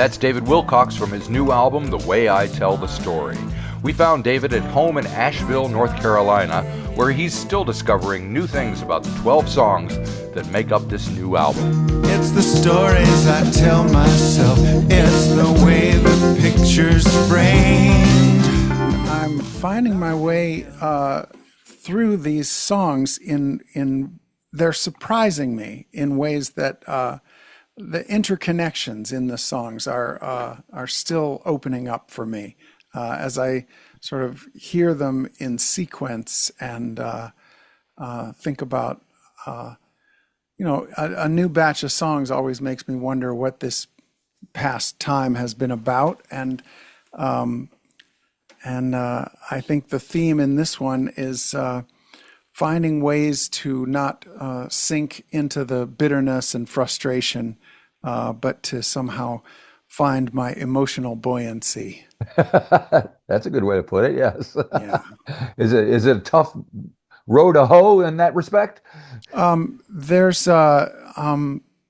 That's David Wilcox from his new album, The Way I Tell the Story. We found David at home in Asheville, North Carolina, where he's still discovering new things about the 12 songs that make up this new album. It's the stories I tell myself, it's the way the picture's framed. I'm finding my way through these songs in they're surprising me in ways that the interconnections in the songs are still opening up for me as I sort of hear them in sequence and think about a new batch of songs always makes me wonder what this past time has been about, and I think the theme in this one is finding ways to not sink into the bitterness and frustration, but to somehow find my emotional buoyancy. That's a good way to put it. Yes. Yeah. Is it a tough row to hoe in that respect?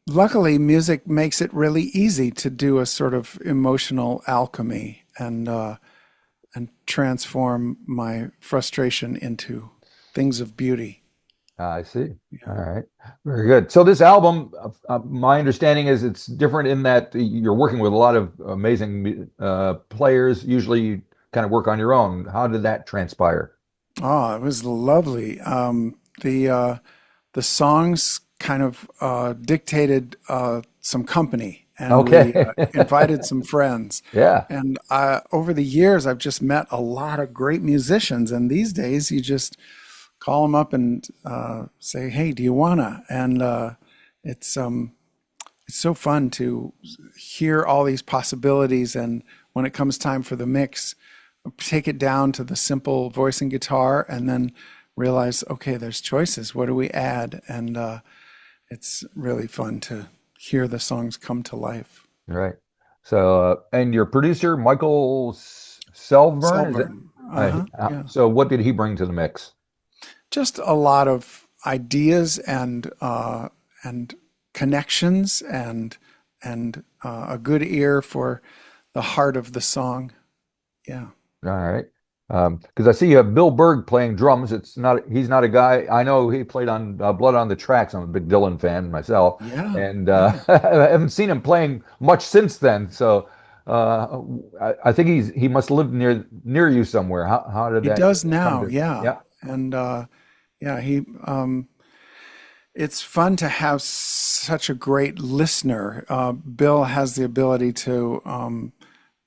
Luckily, music makes it really easy to do a sort of emotional alchemy and transform my frustration into things of beauty. I see. All right. Very good. So this album, my understanding is it's different in that you're working with a lot of amazing players. Usually you kind of work on your own. How did that transpire? Oh, it was lovely. The songs kind of dictated some company, and we invited some friends. Yeah. And over the years, I've just met a lot of great musicians, and these days you just call them up and say, "Hey, do you wanna?" And it's so fun to hear all these possibilities. And when it comes time for the mix, take it down to the simple voice and guitar, and then realize, okay, there's choices. What do we add? And it's really fun to hear the songs come to life. Right. So, and your producer, Michael Selvern. Yeah. So what did he bring to the mix? Just a lot of ideas and connections and a good ear for the heart of the song. Yeah. All right. Because I see you have Bill Berg playing drums. He's not a guy. I know he played on Blood on the Tracks. I'm a big Dylan fan myself. Yeah. And I haven't seen him playing much since then. So I think he must live near you somewhere. How did that? He does now. Yeah. Yeah. And he it's fun to have such a great listener. Bill has the ability to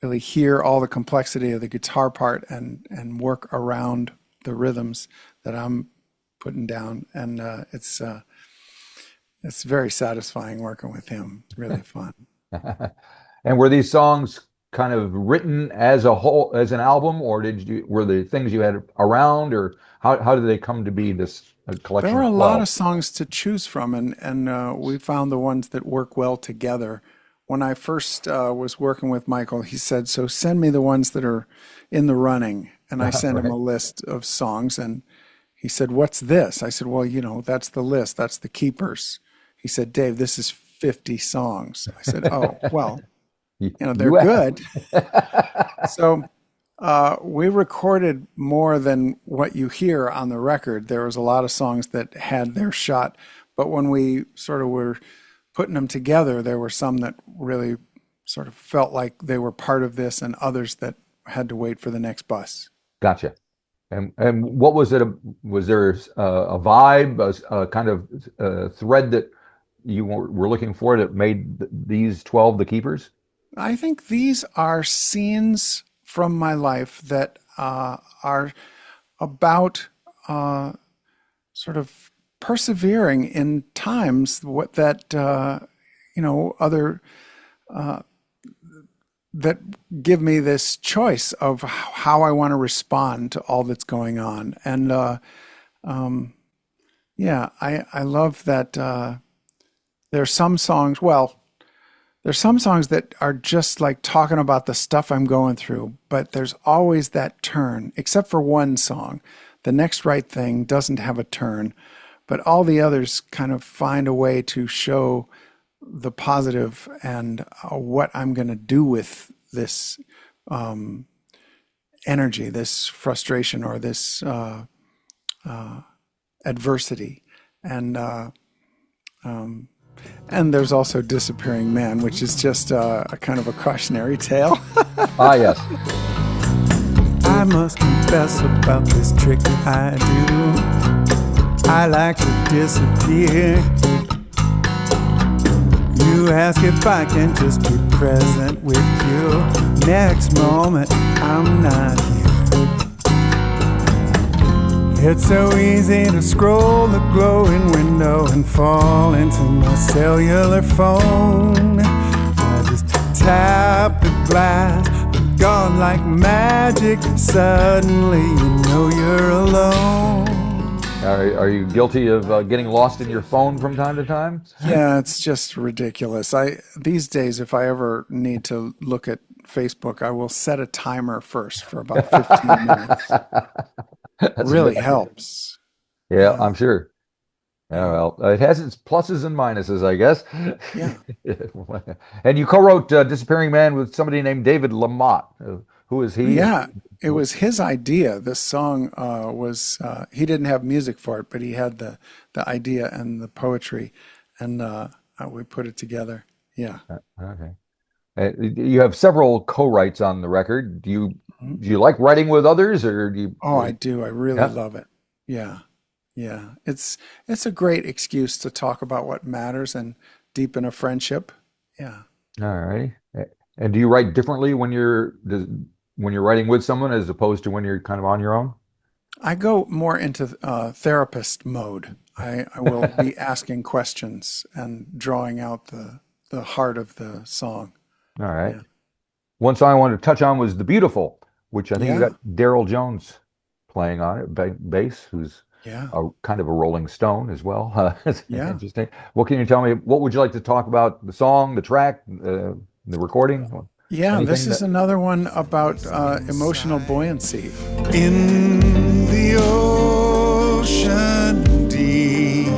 really hear all the complexity of the guitar part and work around the rhythms that I'm putting down. And it's very satisfying working with him. It's really fun. And were these songs kind of written as a whole, as an album, or were they things you had around, or how did they come to be this collection? There were a lot of songs to choose from, and we found the ones that work well together. When I first was working with Michael, he said, "So send me the ones that are in the running." And I sent him a list of songs, and he said, "What's this?" I said, "Well, that's the list. That's the keepers." He said, "Dave, this is 50 songs." I said, "Oh, well, they're good." So we recorded more than what you hear on the record. There was a lot of songs that had their shot, but when we sort of were putting them together, there were some that really sort of felt like they were part of this, and others that had to wait for the next bus. Gotcha. And what was it? Was there a vibe, a kind of thread that you were looking for that made these 12 the keepers? I think these are scenes from my life that are about sort of persevering in times that other that give me this choice of how I want to respond to all that's going on. And I love that there's some songs that are just like talking about the stuff I'm going through, but there's always that turn, except for one song. The Next Right Thing doesn't have a turn, but all the others kind of find a way to show the positive and what I'm going to do with this energy, this frustration, or this adversity. And there's also Disappearing Man, which is just a kind of a cautionary tale. Ah, yes. I must confess about this trick I do. I like to disappear. You ask if I can just be present with you. Next moment, I'm not here. It's so easy to scroll the glowing window and fall into my cellular phone. I just tap the glass, gone like magic. Suddenly you know you're alone. Are you guilty of getting lost in your phone from time to time? Yeah, it's just ridiculous. These days, if I ever need to look at Facebook, I will set a timer first for about 15 minutes. Really helps. Yeah, I'm sure. Yeah, well, it has its pluses and minuses, I guess. Yeah. And you co-wrote Disappearing Man with somebody named David Lamotte. Who is he? Yeah, it was his idea. This song was, he didn't have music for it, but he had the idea and the poetry, and we put it together. Yeah. Okay. You have several co-writes on the record. Do you like writing with others, or do you? Oh, I do. I really love it. Yeah. Yeah. It's a great excuse to talk about what matters and deepen a friendship. Yeah. All right. And do you write differently when you're writing with someone as opposed to when you're kind of on your own? I go more into therapist mode. I will be asking questions and drawing out the heart of the song. All right. Yeah. One song I wanted to touch on was The Beautiful, which I think you Yeah. got Daryl Jones playing on it, bass, who's Yeah. a kind of a Rolling Stone as well. It's Yeah. interesting. What can you tell me? What would you like to talk about? The song, the track, the recording? Yeah, this Anything is another one about emotional buoyancy. In the ocean deep,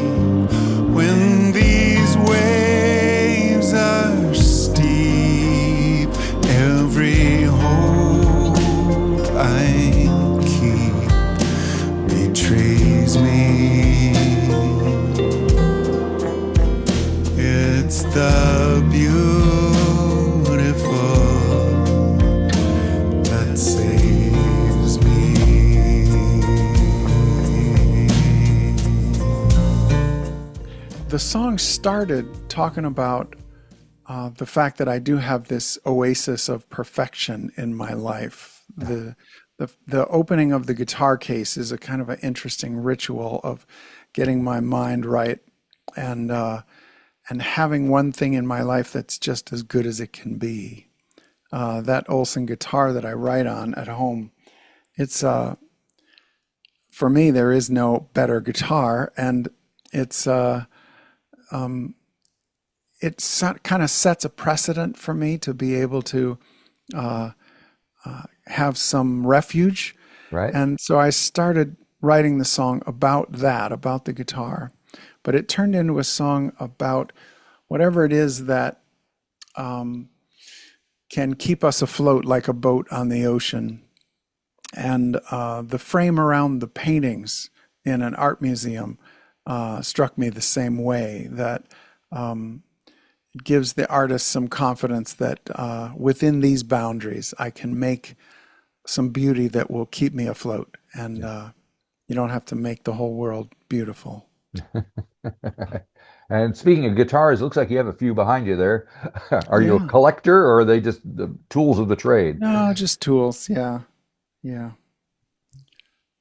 when these waves are steep, every hope I keep betrays me. It's the beautiful that saves me. The song started talking about the fact that I do have this oasis of perfection in my life. The opening of the guitar case is a kind of an interesting ritual of getting my mind right and having one thing in my life that's just as good as it can be. That Olsen guitar that I write on at home, it's for me there is no better guitar, and it kind of sets a precedent for me to be able to have some refuge. Right. And so I started writing the song about that, about the guitar, but it turned into a song about whatever it is that can keep us afloat like a boat on the ocean. And the frame around the paintings in an art museum struck me the same way, that it gives the artist some confidence that within these boundaries I can make some beauty that will keep me afloat. And you don't have to make the whole world beautiful. And speaking of guitars, it looks like you have a few behind you there. Are you a Yeah. collector, or are they just the tools of the trade? No, just tools. Yeah. Yeah.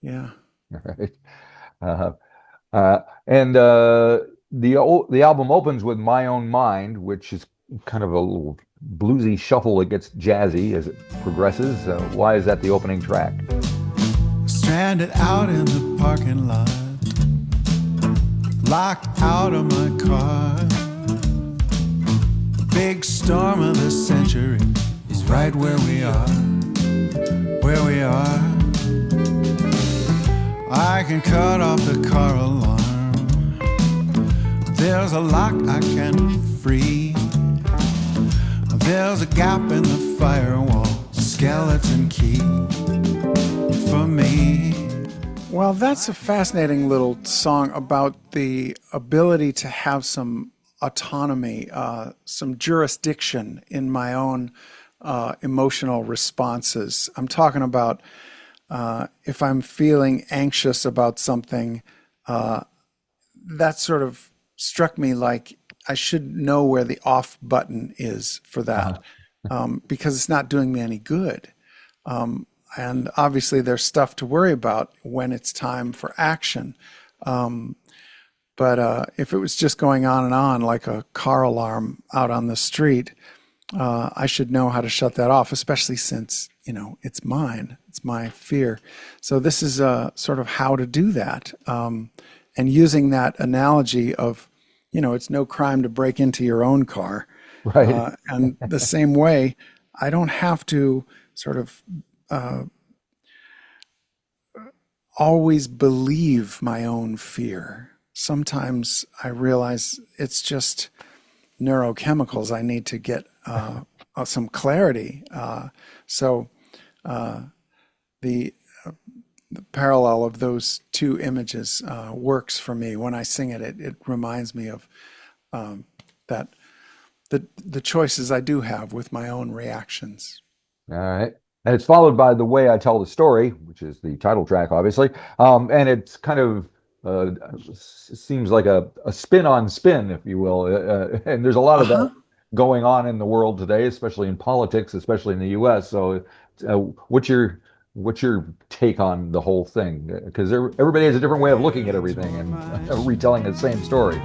Yeah. Right. And the album opens with My Own Mind, which is kind of a little bluesy shuffle. It gets jazzy as it progresses. Why is that the opening track? Stranded out in the parking lot, locked out of my car. The big storm of the century is right where we are, where we are. I can cut off the car alarm, There's a lock I can free. There's a gap in the firewall, skeleton key for me. Well, that's a fascinating little song about the ability to have some autonomy, some jurisdiction in my own emotional responses. I'm talking about if I'm feeling anxious about something, that sort of struck me like I should know where the off button is for that, because it's not doing me any good. And obviously there's stuff to worry about when it's time for action. But if it was just going on and on like a car alarm out on the street, I should know how to shut that off, especially since, it's mine. It's my fear. So this is sort of how to do that. And using that analogy of, it's no crime to break into your own car. Right. And the same way, I don't have to sort of always believe my own fear. Sometimes I realize it's just neurochemicals. I need to get some clarity. So the parallel of those two images works for me. When I sing it, it reminds me of that the choices I do have with my own reactions. All right. And it's followed by The Way I Tell the Story, which is the title track, obviously. And it's kind of seems like a spin on spin, if you will. And there's a lot of that going on in the world today, especially in politics, especially in the U.S. So what's your take on the whole thing? Because everybody has a different way of looking at everything and retelling the same story.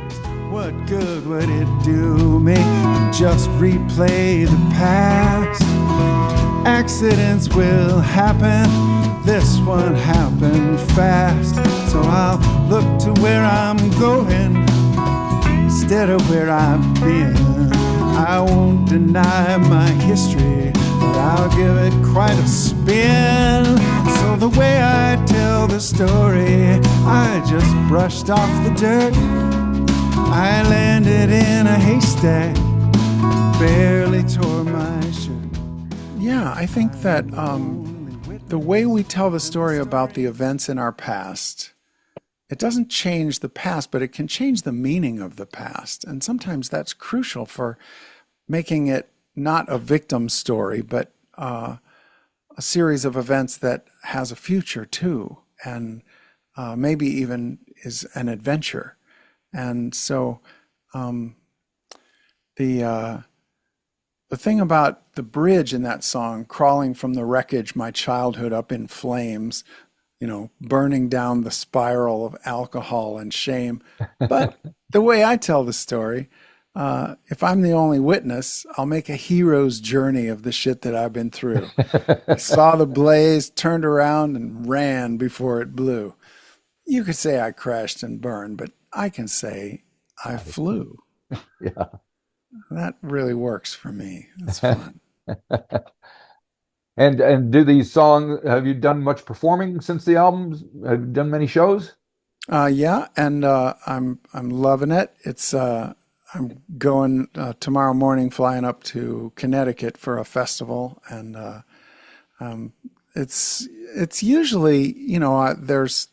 What good would it do me to just replay the past? Accidents will happen. This one happened fast. So I'll look to where I'm going instead of where I've been. I won't deny my history, but I'll give it quite a spin. So the way I tell the story, I just brushed off the dirt. I landed in a haystack, barely tore my shirt. Yeah, I think that the way we tell the story about the events in our past, it doesn't change the past, but it can change the meaning of the past. And sometimes that's crucial for making it not a victim story, but a series of events that has a future too, and maybe even is an adventure. And so the thing about the bridge in that song, crawling from the wreckage, my childhood up in flames, burning down the spiral of alcohol and shame. But the way I tell the story, if I'm the only witness, I'll make a hero's journey of the shit that I've been through. I saw the blaze, turned around, and ran before it blew. You could say I crashed and burned, but I can say I flew. Yeah. That really works for me. It's fun. And do these songs, have you done much performing since the albums? Have you done many shows? Yeah, and I'm loving it. It's I'm going tomorrow morning, flying up to Connecticut for a festival, and it's usually there's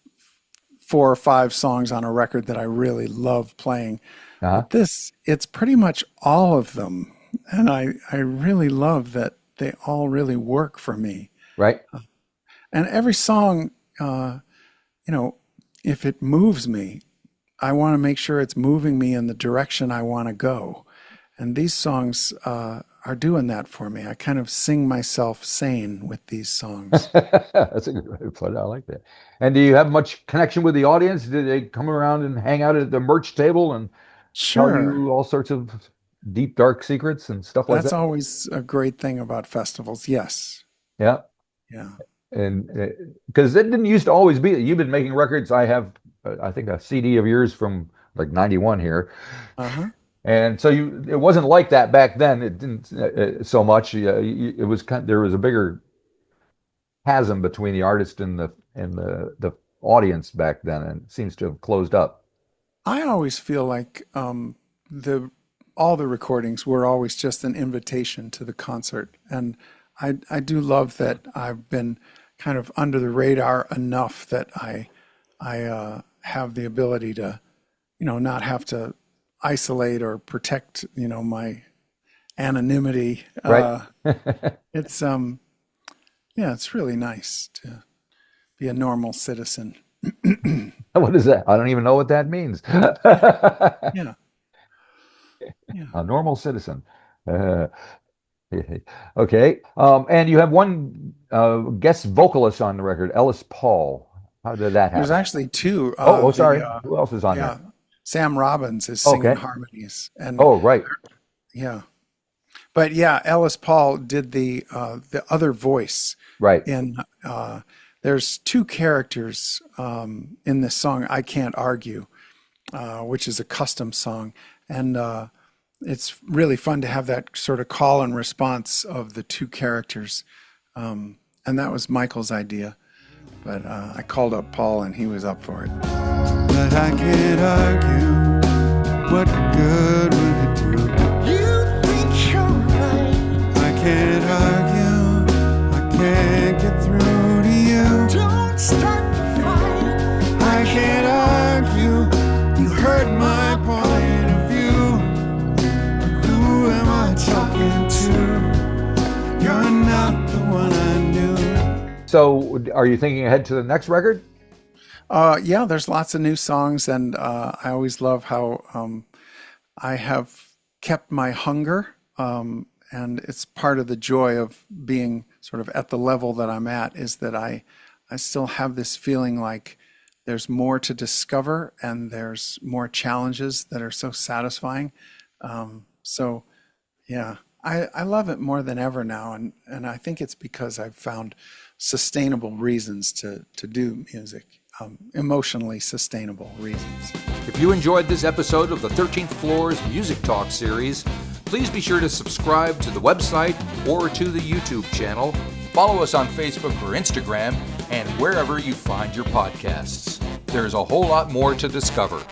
4 or 5 songs on a record that I really love playing. But it's pretty much all of them, and I really love that they all really work for me. Right. And every song, if it moves me, I want to make sure it's moving me in the direction I want to go. And these songs are doing that for me. I kind of sing myself sane with these songs. That's a good way to put it. I like that. And do you have much connection with the audience? Do they come around and hang out at the merch table and tell you all sorts of deep, dark secrets and stuff like that? That's always a great thing about festivals. Yes. Yeah. Yeah. And because it didn't used to always be. You've been making records. I have, I think, a CD of yours from like '91 here. And so it wasn't like that back then. It didn't so much. It was there was a bigger chasm between the artist and the audience back then, and it seems to have closed up. I always feel like all the recordings were always just an invitation to the concert, and I do love that I've been kind of under the radar enough that I have the ability to, not have to isolate or protect, my anonymity. Right. It's it's really nice to be a normal citizen. What is that? I don't even know what that means. Yeah. Yeah. A normal citizen. Uh, okay. And you have one guest vocalist on the record, Ellis Paul. How did that happen? There's actually two. Sorry. Who else is on Yeah. there? Sam Robbins is singing Okay. harmonies. And Oh, right. yeah. But yeah, Ellis Paul did the other voice. Right. In there's two characters in this song, I Can't Argue, which is a custom song. And it's really fun to have that sort of call and response of the two characters. And that was Michael's idea. But I called up Paul and he was up for it. But I can't argue. What good would it do? You think you're right. I can't argue. I can't get through to you. Don't start the fight. I can't argue. You heard my point of view. Who am I talking to? You're not the one I knew. So, are you thinking ahead to the next record? Yeah, there's lots of new songs, and I always love how I have kept my hunger, and it's part of the joy of being sort of at the level that I'm at, is that I still have this feeling like there's more to discover and there's more challenges that are so satisfying. So yeah, I love it more than ever now, and I think it's because I've found sustainable reasons to do music. Emotionally sustainable reasons. If you enjoyed this episode of the 13th Floor's Music Talk series, please be sure to subscribe to the website or to the YouTube channel. Follow us on Facebook or Instagram and wherever you find your podcasts. There's a whole lot more to discover.